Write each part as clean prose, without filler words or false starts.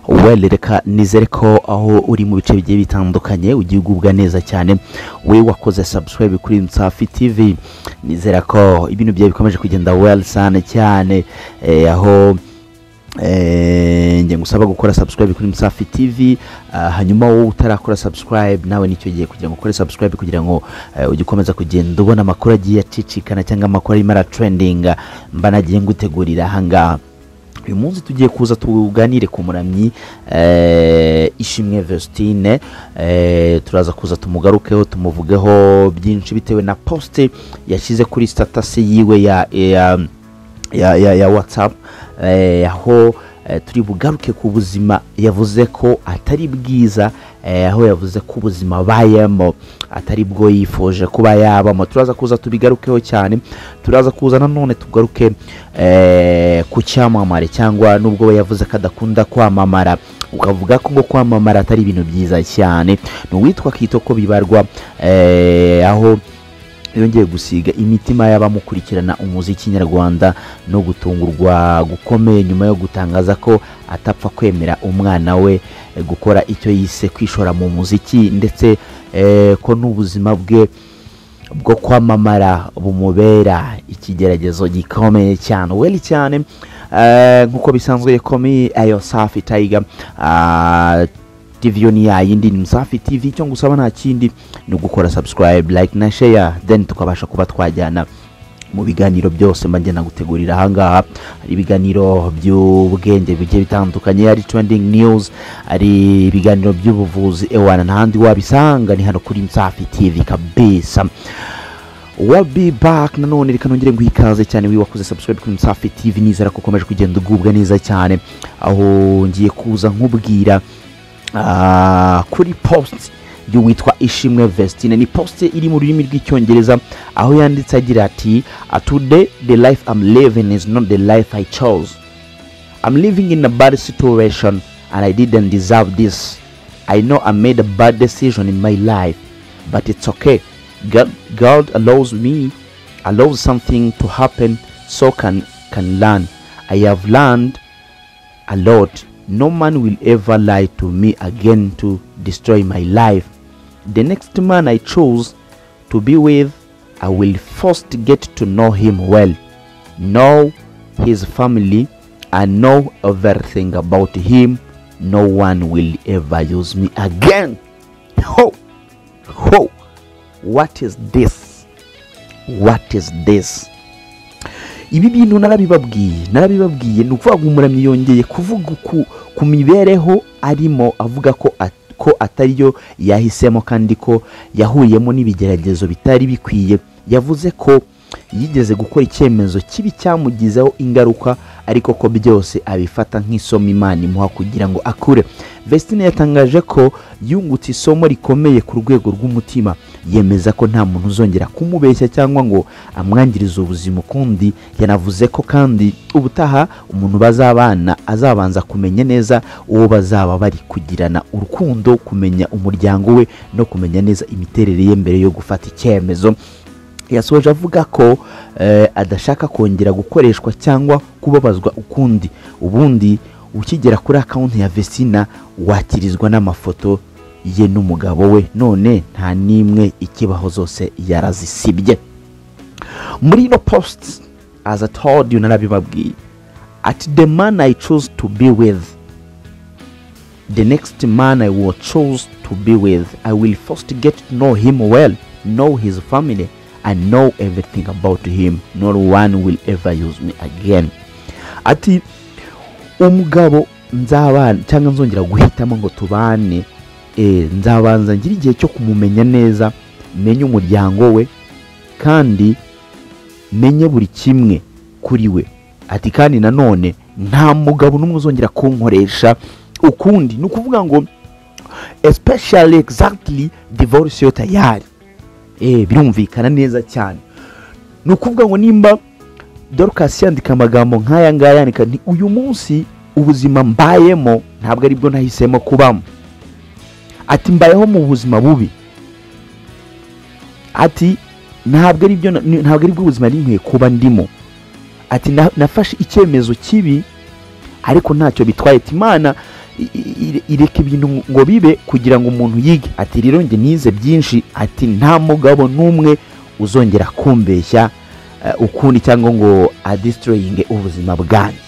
reka nizere ko aho uri mu bice bigiye bitandukanye ugiye ugubwa neza cyane. We wakoze subscribe kuri Msafi TV, nizera ko ibintu byawe bikomeje kugenda well sana cyane. Aho ngiye ngusaba gukora subscribe kuri Msafi TV, hanyuma wowe utarakora subscribe nawe nicyo giye kugira ngo ukore subscribe kugira ngo ugikomeza kugenda ubona amakuru agiye acicikana cyangwa amakuru ari mara trending mba nagiye ngutegurira hanga. Uyu munsi tugiye kuza tuganire ku muramyi Ishimwe Vestine, turaza kuza tumugarukeho tumuvugeho byinshi bitewe na poste yashyize kuri status yiwe ya WhatsApp, aho turi bugaruke ku buzima yavuze ko atari bwiza, aho yavuze ko ubuzima bayemo atari bwo yifuje kuba yabamo. Turaza kuza tubigarukeho cyane, turaza kuza nanone tugaruke ku cyamamare, cyangwa nubwo yavuze ko adakunda kwamamara ukavuga ko ngo kwamamara atari ibintu byiza cyane. N'uwitwa Kitoko Bibarwa, aho yongeye gusiga imitima y'abamukurikirana umuziki nyarwanda no gutungurwa gukomeye nyuma yo gutangaza ko atapfa kwemera umwana we gukora icyo yise kwishora mu muziki, ndetse ko n'ubuzima bwe bwo kwamamara bumubera ikigeragezo gikomeye cyane. Weli cyane nkuko bisanzwe yakomeye ayo Safi Tiger TV ya yindi ni Msafi TV. Cyo ngusaba nta kindi no gukora subscribe, like na share, then tukabasha kuba twajyana mu biganiro byose mba ngenda gutegurira hangaha. Ari ibiganiro by'ubwenge bigiye bitandukanye, ari trending news, ari ibiganiro by'ubuvuzi, ewana n'ahandi wabisanga ni hano kuri Msafi TV kabisa. We'll be back nanone, reka nongere nguhikaze cyane wiwakoze subscribe kuri Msafi TV. Nizera ko ukomeje kugenda ugubwa neza cyane, aho ngiye kuza nkubwira kuri post y'uwitwa Ishimwe Vestine. Ni post iri mu rurimi rw'icyongereza, aho yanditse agira ati today the life I'm living is not the life I chose. I'm living in a bad situation and I didn't deserve this. I know I made a bad decision in my life, but it's okay. God allows something to happen so can learn. I have learned a lot. No man will ever lie to me again to destroy my life. The next man I chose to be with, I will first get to know him well, know his family, and know everything about him. No one will ever use me again. Ho! What is this? What is this? Ibi bintu narabibabwiye nukuvuga umuramyi yongeye kuvuga ku mibereho arimo, avuga ko atariyo yahisemo kandi ko yahuriyemo n'ibigeragezo bitari bikwiye. Yavuze ko yigeze gukora icyemezo kibi cyamugizeho ingaruka, ariko ko byose abifata nk'isomo Imana imuha kugira ngo akure. Vestine yatangaje ko yungutse isomo rikomeye ku rwego rw'umutima. Yemeza ko nta muntu uzongera kumubeshya cyangwa ngo amwangirize ubuzima ukundi. Yanavuze ko kandi ubutaha umuntu bazabana azabanza kumenya neza uwo bazaba bari kugirana urukundo, kumenya umuryango we no kumenya neza imiterere ye mbere yo gufata icyemezo. Yasoje avuga ko adashaka kongera gukoreshwa cyangwa kubabazwa ukundi. Ubundi ukigera kuri account ya Vestine wakirizwa n'amafoto ye n'umugabo we, none nta nimwe ikibaho zose yarazisibye. Muri no posts, as I told you narabibabwiye, at the man I chose to be with, the next man I will choose to be with, I will first get to know him well, know his family, and know everything about him. No one will ever use me again. Ati umugabo nzabana cyangwa nzongera guhitamo ngo tubane, nzabanza ngira igihe cyo kumumenya neza, menye umuryango we kandi menye buri kimwe kuri we. Ati kandi nanone nta mugabo n'umwe uzongera kunkoresha ukundi. Nukuvuga ngo especially exactly divorce yo tayari. Birumvikana neza cyane. Nukuvuga ngo nimba Dorcas yandika amagambo nk'aya ngaya, yandika ni uyu munsi ubuzima mbayemo ntabwo ari bwo nahisemo kubamo. Ati mbayeho mu buzima bubi. Ati ntabwo ari bwo ubuzima rimwe kuba ndimo. Ati nafashe icyemezo kibi ariko ntacyo bitwaye. Imana ireka ibintu ngo bibe kugira ngo umuntu yige. Ati rero njye nize byinshi, ati nta mugabo n'umwe uzongera kumbeshya ukundi cyangwa ngo adestroyinge ubuzima bwanjye.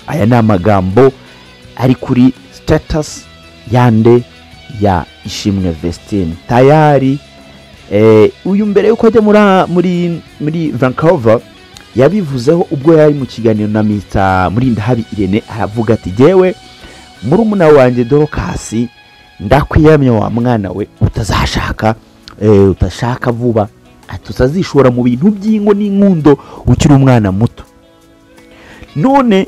Aya ni amagambo ari kuri status yande ya Ishimwe Vestine. Tayari uyu mbere yuko ajya muri Vancouver yabivuzeho ubwo yari mu kiganiro na Mr. Murindahabi Irene, aravuga ati jewe murumuna wanjye Dorcas ndakwiyamye wa mwana we utashaka vuba, atuzazishora mu bintu by'ingo n'inkundo ukiri umwana muto. None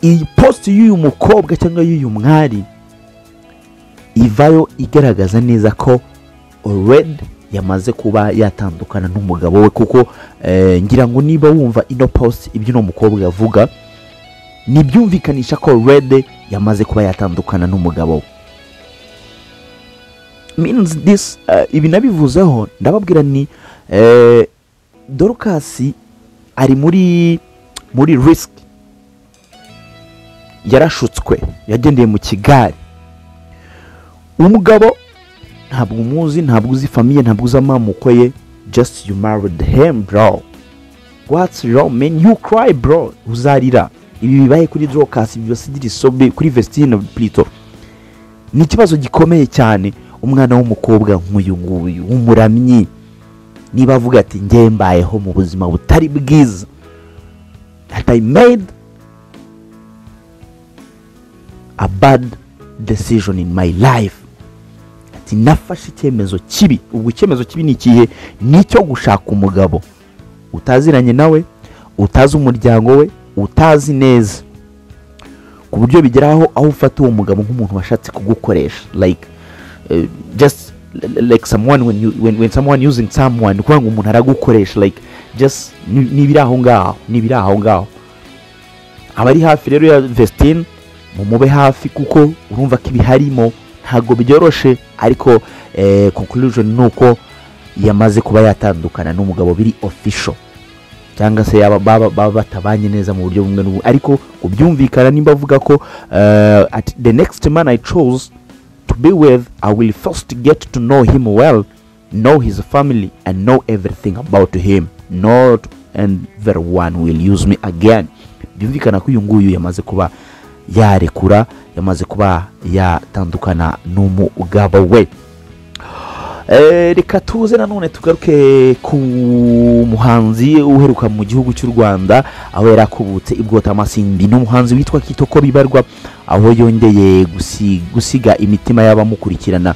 iyi post y'uyu mukobwa cyangwa y'uyu mwari ivayo igaragaza neza ko already yamaze kuba yatandukana n'umugabo we, kuko ngira ngo niba wumva ino post ibyo no mukobwa yavuga nibyumvikanisha ko already yamaze kuba yatandukana n'umugabo we. Means this ibi nabivuzeho ndababwira ni Dorcas ari muri risk, yarashutswe, yagendeye mu kigari. Umugabo ntabwo umuzi, ntabwo uzi famille, ntabwo uzi amamuko ye, just you married him bro. What's wrong man? You cry bro. Uzarira. Ibi bibaye kuri Dorcas, bibasigira isobe kuri Vestine Plito. Ni ikibazo gikomeye cyane. Umwana w'umukobwa nk'uyu nguyu umuramyi niba avuga ati ngiye mbayeho mu buzima butari bwiza, that I made a bad decision in my life, ati nafashe icyemezo kibi. Ubwo icyemezo kibi ni ikihe? Nicyo gushaka umugabo utaziranye nawe, utazi umuryango we, utazi neza, ku buryo bigeraho aho ufata uwo mugabo nk'umuntu washatse kugukoresha, like just like someone when someone using someone, kwa ngo umuntu aragukoresha, like just nibira aho ngaho. Abari hafi rero ya Vestine mumube hafi, kuko urumva ko ibiharimo ntago byoroshe, ariko conclusion nuko yamaze kuba yatandukana n'umugabo biri official, cyangwa se baba batabanye neza mu buryo bumwe n'ubu, ariko ubyumvikana nimba avuga ko at the next man I chose to be with, I will first get to know him well, know his family and know everything about him, not and everyone will use me again. Byumvikana ko uyu nguyu yamaze kuba yarekura, yamaze kuba yatandukana n'umugabo we. Reka tuze nanone tugaruke ku muhanzi uheruka mu gihugu cy'u Rwanda, aho yarakubutse ibwota amasimbi. N'umuhanzi witwa Kitoko Bibarwa, aho yongeye gusiga imitima y'abamukurikirana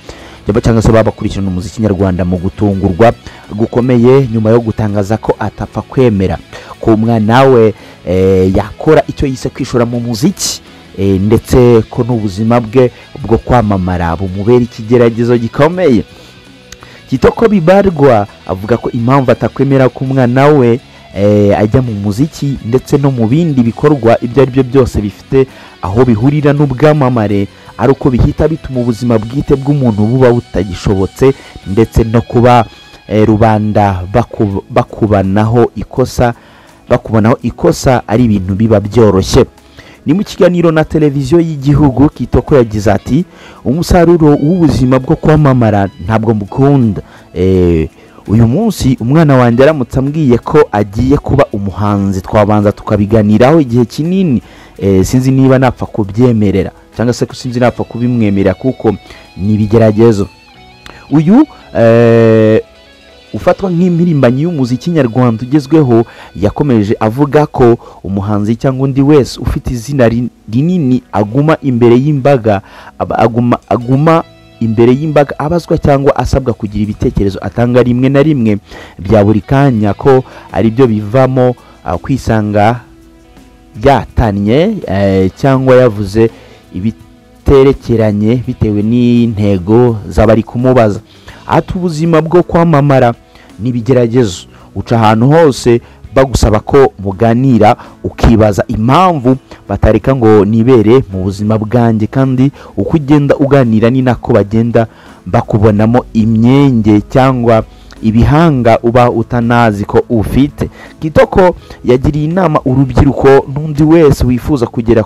cyangwa se babakurikirana umuziki nyarwanda mu gutungurwa gukomeye nyuma yo gutangaza ko atapfa kwemera ko umwana we yakora icyo yise kwishora mu muziki, ndetse ko n'ubuzima bwe bwo kwamamara bumubera ikigeragezo gikomeye. Kitoko Bibarwa avuga ko impamvu atakwemera ko umwana we ajya mu muziki ndetse no mu bindi bikorwa ibyo ari byo byose bifite aho bihurira n'ubwamamare, ari uko bihita bituma ubuzima bwite bw'umuntu buba butagishobotse, ndetse no kuba rubanda bakubanaho ikosa ari ibintu biba byoroshye. Ni mu kiganiro na televiziyo y'igihugu, Kitoko yagize ati umusaruro w'ubuzima bwo kwamamara ntabwo mukunda. Uyu munsi umwana wanjye aramutse ambwiye ko agiye kuba umuhanzi, twabanza tukabiganiraho igihe kinini, sinzi niba napfa kubyemerera cyangwa se sinzi napfa kubimwemerera, kuko ni ibigeragezo. Uyu ufatwa nk'impirimbanyi y'umuziki nyarwanda ugezweho yakomeje avuga ko umuhanzi cyangwa undi wese ufite izina rinini aguma imbere y'imbaga abazwa cyangwa asabwa kugira ibitekerezo atanga rimwe na rimwe bya buri kanya, ko ari byo bivamo kwisanga byatanye cyangwa yavuze ibiterekeranye bitewe n'intego z'abari kumubaza. Ati ubuzima bwo kwamamara n'ibigeragezo, uca ahantu hose bagusaba ko muganira ukibaza impamvu batareka ngo nibere mu buzima bwanjye, kandi uko ugenda uganira ni nako bagenda bakubonamo imyenge cyangwa ibihanga uba utanazi ko ufite. Kitoko yagiriye inama urubyiruko n'undi wese wifuza kugera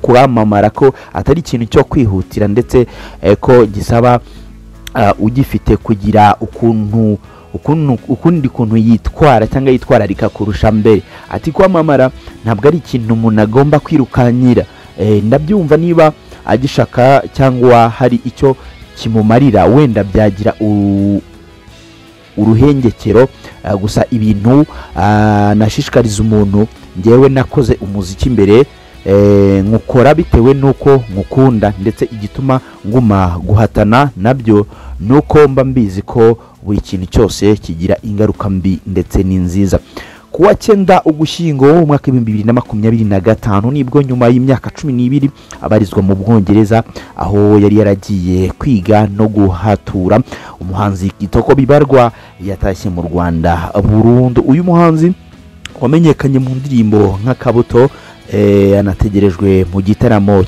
kuramamara ko atari ikintu cyo kwihutira, ndetse ko gisaba ugifite kugira ukundi kuntu yitwara cyangwa yitwararika kurusha mbere. Ati kwamamara ntabwo ari ikintu umuntu agomba kwirukanyira. Ndabyumva niba agishaka cyangwa hari icyo kimumarira wenda byagira uruhengekero, gusa ibintu nashishikariza umuntu, ngewe nakoze umuziki mbere nkukora bitewe nuko nkukunda, ndetse igituma nguma guhatana nabyo nuko mba mbizi ko buri kintu cyose kigira ingaruka mbi ndetse n'inziza. Kuwa 9 Ugushyingo umwaka 2025 nibwo nyuma y'imyaka 12 abarizwa mu Bwongereza aho yari yaragiye kwiga no guhatura, umuhanzi Kitoko Bibarwa yatashye mu Rwanda burundu. Uyu muhanzi wamenyekanye mu ndirimbo nka Kabuto anategerejwe mu gitaramo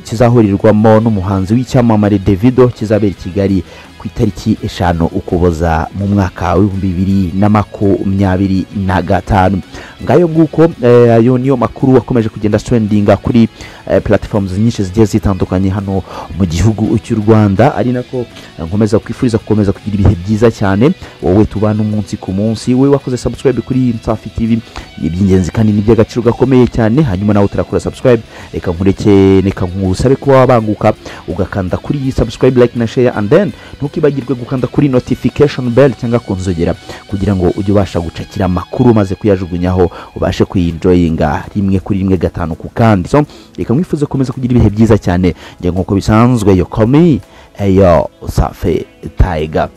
kizahurirwamo n'umuhanzi w'icyamamare Davido kizabera i Kigali ku itariki 5 Ukuboza mu mwaka wa 2025. Ngayo nguko ayo niyo makuru akomeje kugenda trendinga kuri platforms nyinshi zigiye zitandukanye hano mu gihugu cy'u Rwanda, ari nako nkomeza kwifuriza gukomeza kugira ibihe byiza cyane. Wowe tubana umunsi ku munsi, wowe wakoze subscribe kuri Msafi TV, ni by'ingenzi kandi ni by'agaciro gakomeye cyane. Hanyuma nawe utarakora subscribe, reka nkusabe kuba wabanguka ugakanda kuri subscribe, like na share, and then ntukibagirwe gukanda kuri notification bell cyangwa kunzogera kugira ngo ujye ubasha gucakira makuru maze kuyajugunyaho ubashe kuyenjoyinga rimwe kuri rimwe gatanu ku kandi. So reka mwifuze komeza kugira ibihe byiza cyane, nge nkuko bisanzwe yo call me Safi Tiger.